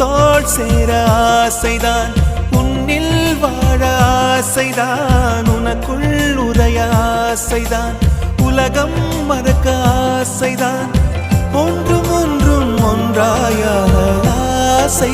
தோள் சேர ஆசைதான், உன்னில் வாழ ஆசைதான், உனக்குள் உரைய ஆசைதான், உலகம் மறக்க ஆசைதான், ஒன்றும் ஒன்றும் ஒன்றாய ஆசை